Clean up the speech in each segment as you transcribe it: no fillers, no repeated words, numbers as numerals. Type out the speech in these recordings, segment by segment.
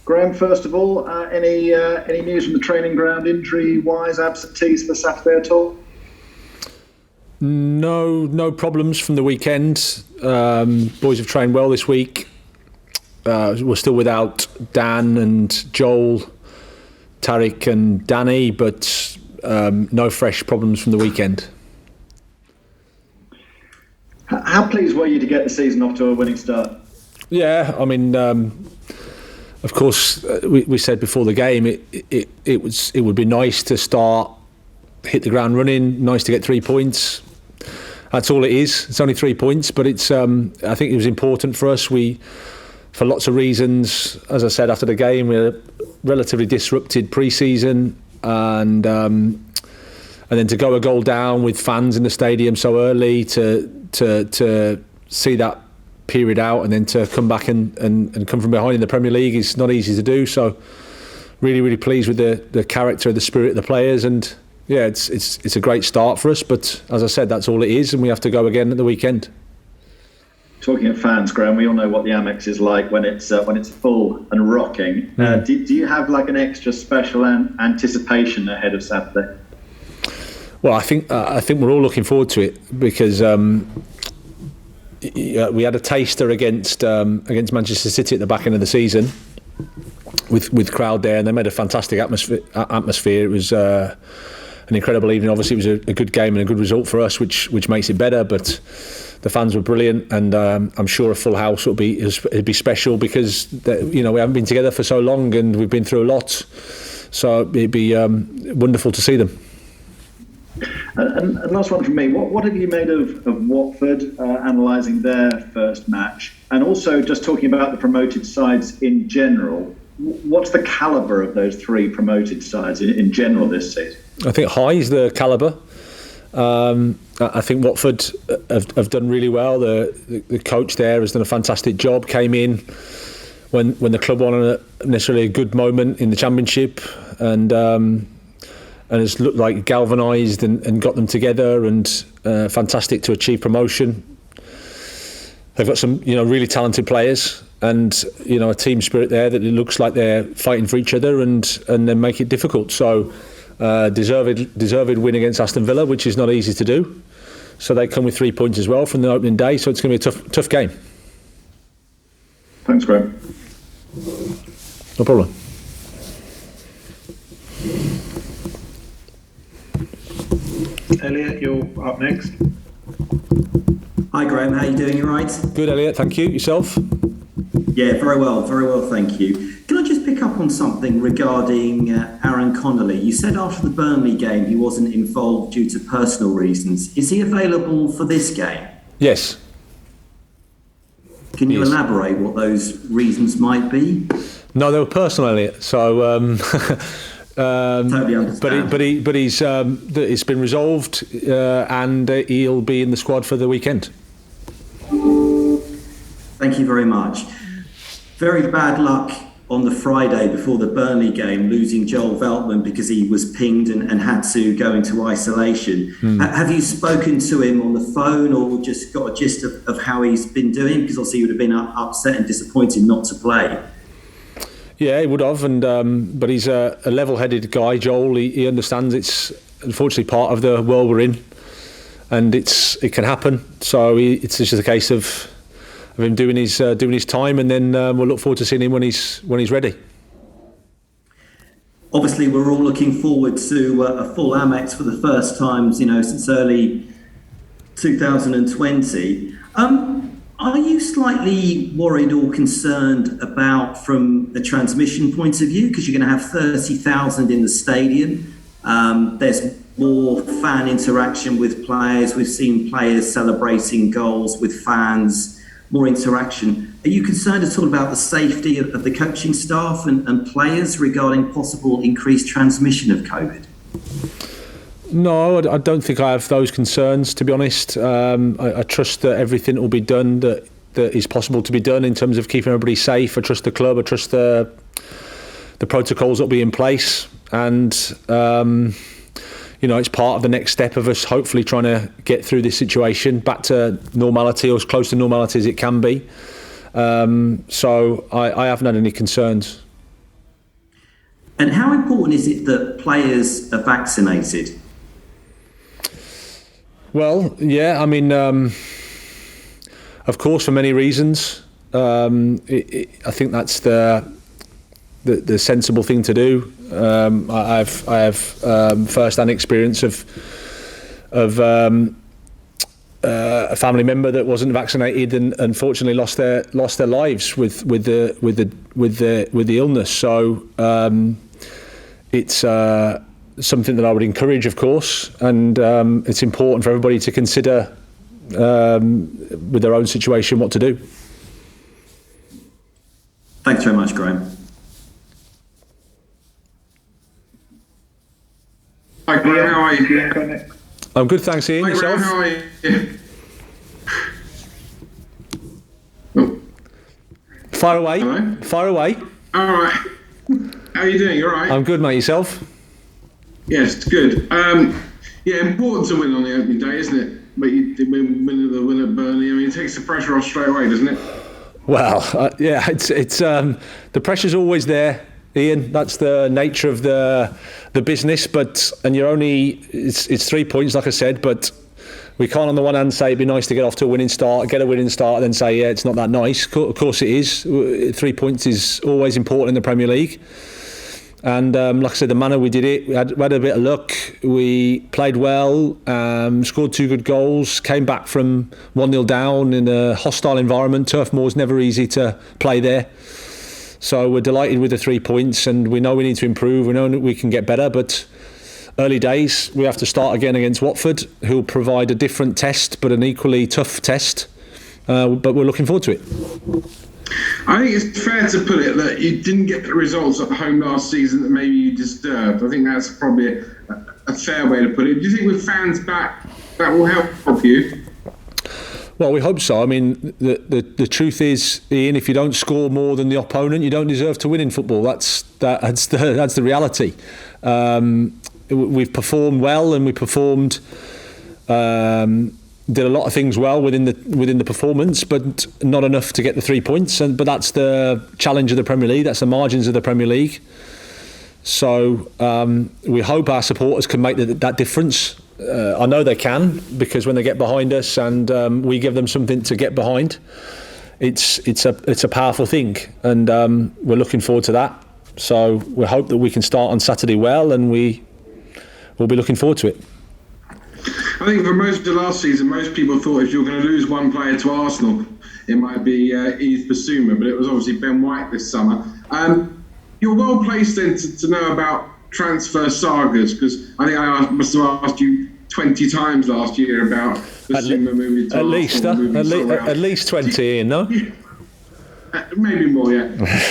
Graham, first of all, any news from the training ground, injury-wise, absentees for Saturday at all? No problems from the weekend. Boys have trained well this week. We're still without Dan and Joel, Tariq and Danny, but no fresh problems from the weekend. How pleased were you to get the season off to a winning start? Yeah, I mean, of course, we said before the game it would be nice to hit the ground running, nice to get 3 points. That's all it is. It's only 3 points, but it's. I think it was important for us. For lots of reasons, as I said after the game, we had a relatively disrupted pre-season, and then to go a goal down with fans in the stadium so early, to see that period out, and then to come back and come from behind in the Premier League is not easy to do. So really pleased with the character, the spirit of the players, and yeah, it's a great start for us. But as I said, that's all it is, and we have to go again at the weekend. Talking of fans, Graham, we all know what the Amex is like when it's full and rocking. Do you have like an extra special anticipation ahead of Saturday? Well, I think we're all looking forward to it because we had a taster against Manchester City at the back end of the season with crowd there, and they made a fantastic atmosphere. It was an incredible evening. Obviously, it was a good game and a good result for us, which makes it better. But the fans were brilliant, and I'm sure a full house it'd be special because we haven't been together for so long and we've been through a lot. So it'd be wonderful to see them. And last one from me. What have you made of Watford, analysing their first match, and also just talking about the promoted sides in general? What's the calibre of those three promoted sides in general this season? I think high is the calibre. I think Watford have done really well. The coach there has done a fantastic job. Came in when the club won necessarily a good moment in the Championship, and has looked like galvanised and got them together, and fantastic to achieve promotion. They've got some really talented players, and a team spirit there that it looks like they're fighting for each other and then make it difficult. So deserved win against Aston Villa, which is not easy to do. So they come with 3 points as well from the opening day. So it's going to be a tough game. Thanks, Graham. No problem. Elliot, you're up next. Hi Graham, how are you doing? You right? Good, Elliot, thank you. Yourself? Yeah, very well, thank you. Can I just pick up on something regarding Aaron Connolly? You said after the Burnley game he wasn't involved due to personal reasons. Is he available for this game? Yes. Can you elaborate what those reasons might be? No, they were personal, Elliot. So totally understand. But it's been resolved, and he'll be in the squad for the weekend. Thank you very much. Very bad luck on the Friday before the Burnley game, losing Joel Veltman because he was pinged and had to go into isolation. Have you spoken to him on the phone or just got a gist of how he's been doing? Because obviously he would have been upset and disappointed not to play. Yeah, he would have, but he's a level-headed guy, Joel. He understands it's unfortunately part of the world we're in, and it can happen. So it's just a case of him doing his time, and then we'll look forward to seeing him when he's ready. Obviously, we're all looking forward to a full Amex for the first time, since early 2020. Are you slightly worried or concerned about, from a transmission point of view, because you're going to have 30,000 in the stadium? There's more fan interaction with players. We've seen players celebrating goals with fans, more interaction. Are you concerned at all about the safety of the coaching staff and players regarding possible increased transmission of COVID? No, I don't think I have those concerns, to be honest. I trust that everything will be done that is possible to be done in terms of keeping everybody safe. I trust the club. I trust the protocols that will be in place. And, it's part of the next step of us hopefully trying to get through this situation back to normality, or as close to normality as it can be. So I haven't had any concerns. And how important is it that players are vaccinated? Well, yeah, I mean, of course, for many reasons. I think that's the sensible thing to do. I have first-hand experience of a family member that wasn't vaccinated and unfortunately lost their lives with the illness. So it's something that I would encourage, of course, and it's important for everybody to consider with their own situation what to do. Thanks very much, Graham. Hi, Graham. How are you? I'm good, thanks, Ian. Hi, Yourself? Graham. How are you? Oh. Fire away. Hello? Fire away. All right. How are you doing? You all right? I'm good, mate. Yourself? Yes, good. Yeah, important to win on the opening day, isn't it? But you win at Burnley. I mean, it takes the pressure off straight away, doesn't it? Well, yeah, it's the pressure's always there, Ian. That's the nature of the business. And you're only it's 3 points, like I said. But we can't, on the one hand, say it'd be nice to get off to a winning start, get a winning start, and then say, yeah, it's not that nice. Of course, it is. 3 points is always important in the Premier League. And like I said, the manner we did it, we had a bit of luck. We played well, scored 2 good goals, came back from 1-0 down in a hostile environment. Turf Moor's never easy to play there. So we're delighted with the 3 points, and we know we need to improve. We know we can get better, but early days, we have to start again against Watford, who'll provide a different test, but an equally tough test. But we're looking forward to it. I think it's fair to put it that you didn't get the results at home last season that maybe you deserved. I think that's probably a fair way to put it. Do you think with fans back, that will help you? Well, we hope so. I mean, the truth is, Ian, if you don't score more than the opponent, you don't deserve to win in football. That's the reality. We've performed well, and we performed. Did a lot of things well within the performance, but not enough to get the 3 points. But that's the challenge of the Premier League. That's the margins of the Premier League. So we hope our supporters can make that difference. I know they can, because when they get behind us and we give them something to get behind, it's a powerful thing, and we're looking forward to that. So we hope that we can start on Saturday well, and we will be looking forward to it. I think for most of the last season, most people thought if you were going to lose one player to Arsenal, it might be Yves Bissouma, but it was obviously Ben White this summer. You're well placed then to know about transfer sagas, because I think I must have asked you 20 times last year about Bissouma moving to Arsenal. At least 20, Ian, no? Maybe more, yeah.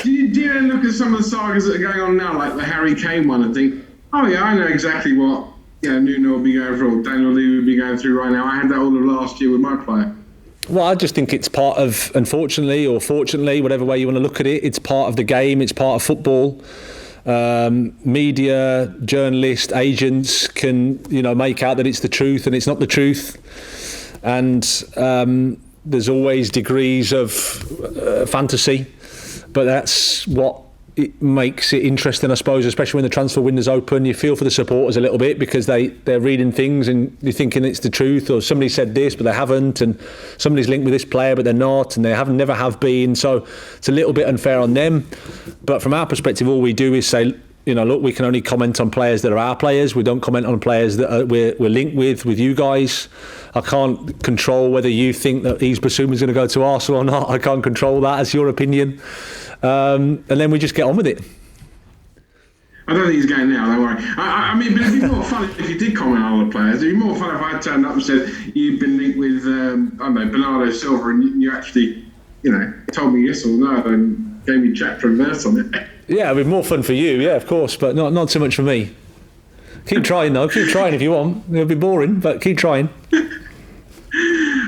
do you then look at some of the sagas that are going on now, like the Harry Kane one, and think, oh yeah, I know exactly what Nuno will be going through, or Daniel Lee will be going through right now. I had that all of last year with my player. Well, I just think it's part of, unfortunately or fortunately, whatever way you want to look at it, it's part of the game, it's part of football. Media, journalists, agents can, make out that it's the truth, and it's not the truth. And there's always degrees of fantasy, but that's what it makes it interesting, I suppose, especially when the transfer window's open. You feel for the supporters a little bit, because they're reading things and you're thinking it's the truth, or somebody said this but they haven't, and somebody's linked with this player but they're not, and they never have been. So it's a little bit unfair on them. But from our perspective, all we do is say, look, we can only comment on players that are our players. We don't comment on players that we're linked with you guys. I can't control whether you think that Yves Bissouma is going to go to Arsenal or not. I can't control that. It's your opinion. And then we just get on with it. I don't think he's going now, don't worry. I mean, but it'd be more fun if you did comment on other players. It'd be more fun if I turned up and said you've been linked with, Bernardo Silva, and you actually, told me yes or no and gave me chapter and verse on it. Yeah, it'd be more fun for you, yeah, of course, but not so much for me. Keep trying, though. Keep trying if you want. It'll be boring, but keep trying.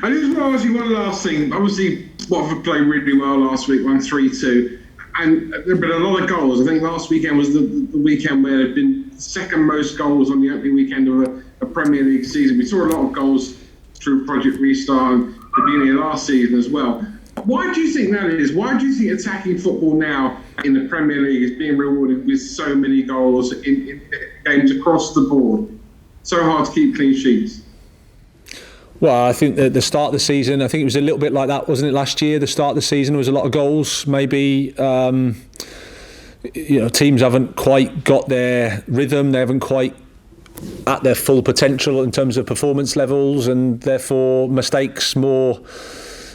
I just want to ask you one last thing. Obviously, Watford played really well last week, won 3-2. And there have been a lot of goals. I think last weekend was the weekend where there had been the second most goals on the opening weekend of a Premier League season. We saw a lot of goals through Project Restart and the beginning of last season as well. Why do you think that is? Why do you think attacking football now in the Premier League is being rewarded with so many goals in games across the board? So hard to keep clean sheets. Well, I think at the start of the season, I think it was a little bit like that, wasn't it, last year? The start of the season was a lot of goals. Maybe teams haven't quite got their rhythm. They haven't quite at their full potential in terms of performance levels, and therefore mistakes more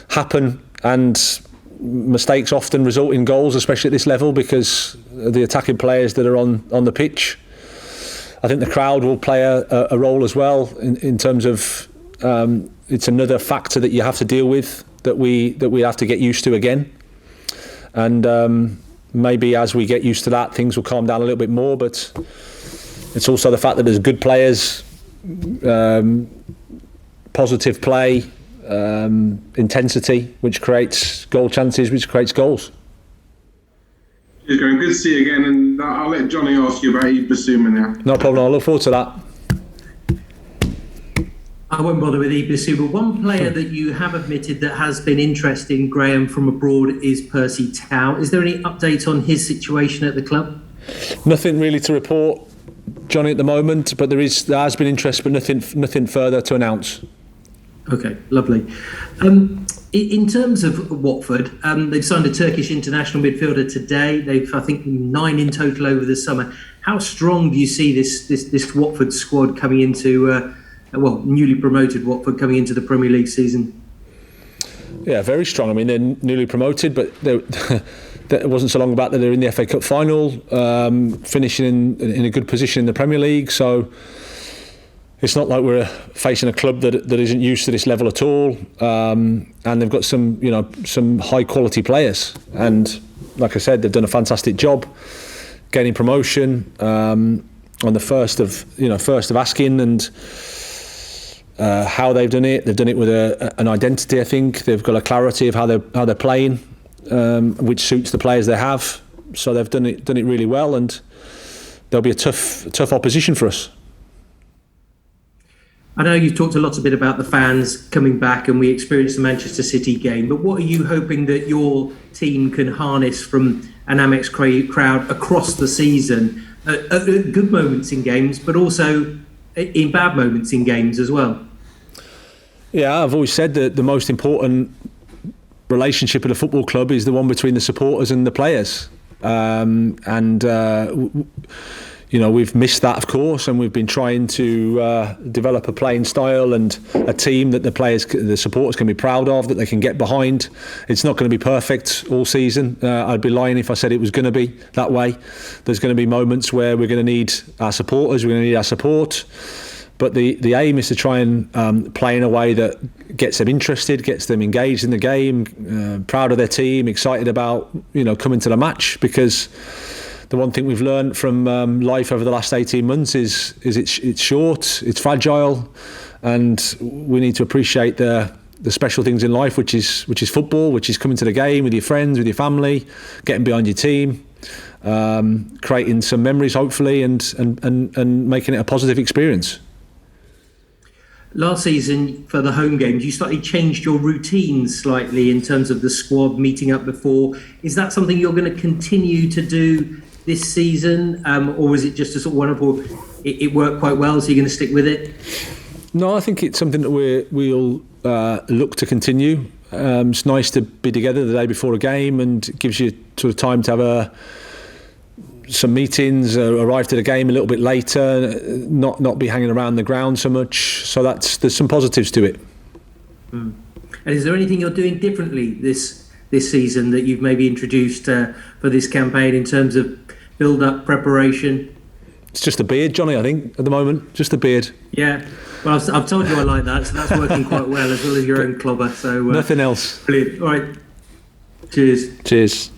happen, and mistakes often result in goals, especially at this level, because of the attacking players that are on the pitch. I think the crowd will play a role as well in terms of it's another factor that you have to deal with, that we have to get used to again, and maybe as we get used to that, things will calm down a little bit more. But it's also the fact that there's good players, positive play, intensity, which creates goal chances, which creates goals. Cheers, Graham. Good to see you again, and I'll let Johnny ask you about Yves Bissouma now. No problem. I look forward to that. I won't bother with Yves Bissouma. One player that you have admitted that has been interesting, Graham, from abroad is Percy Tau. Is there any update on his situation at the club? Nothing really to report, Johnny, at the moment, but there has been interest, but nothing further to announce. Okay, lovely. In terms of Watford, they've signed a Turkish international midfielder today. They've, I think, 9 in total over the summer. How strong do you see this Watford squad coming into, newly promoted Watford coming into the Premier League season? Yeah, very strong. I mean, they're newly promoted, but it wasn't so long back that they're in the FA Cup final, finishing in a good position in the Premier League. So it's not like we're facing a club that isn't used to this level at all, and they've got some high quality players. And like I said, they've done a fantastic job gaining promotion on the first of asking, and how they've done it. They've done it with an identity. I think they've got a clarity of how they're playing, which suits the players they have. So they've done it really well, and there'll be a tough opposition for us. I know you've talked a lot about the fans coming back, and we experienced the Manchester City game, but what are you hoping that your team can harness from an Amex crowd across the season, at good moments in games, but also in bad moments in games as well? Yeah, I've always said that the most important relationship at a football club is the one between the supporters and the players. We've missed that, of course, and we've been trying to develop a playing style and a team that the supporters can be proud of, that they can get behind. It's not going to be perfect all season. I'd be lying if I said it was going to be that way. There's going to be moments where we're going to need our supporters, we're going to need our support. But the aim is to try and play in a way that gets them interested, gets them engaged in the game, proud of their team, excited about coming to the match, because the one thing we've learned from life over the last 18 months is it's short, it's fragile, and we need to appreciate the special things in life, which is football, which is coming to the game with your friends, with your family, getting behind your team, creating some memories hopefully, and making it a positive experience. Last season, for the home games, you slightly changed your routine slightly in terms of the squad meeting up before. Is that something you're going to continue to do this season, or was it just a sort of wonderful, it worked quite well, so you're going to stick with it? No, I think it's something that we'll look to continue. It's nice to be together the day before a game, and it gives you sort of time to have some meetings, arrive to the game a little bit later, not be hanging around the ground so much. So there's some positives to it. And is there anything you're doing differently this season that you've maybe introduced for this campaign in terms of build-up preparation? It's just a beard, Johnny, I think, at the moment. Just a beard. Yeah. Well, I've told you I like that, so that's working quite well, as well as your own clobber. So nothing else. Brilliant. All right. Cheers. Cheers.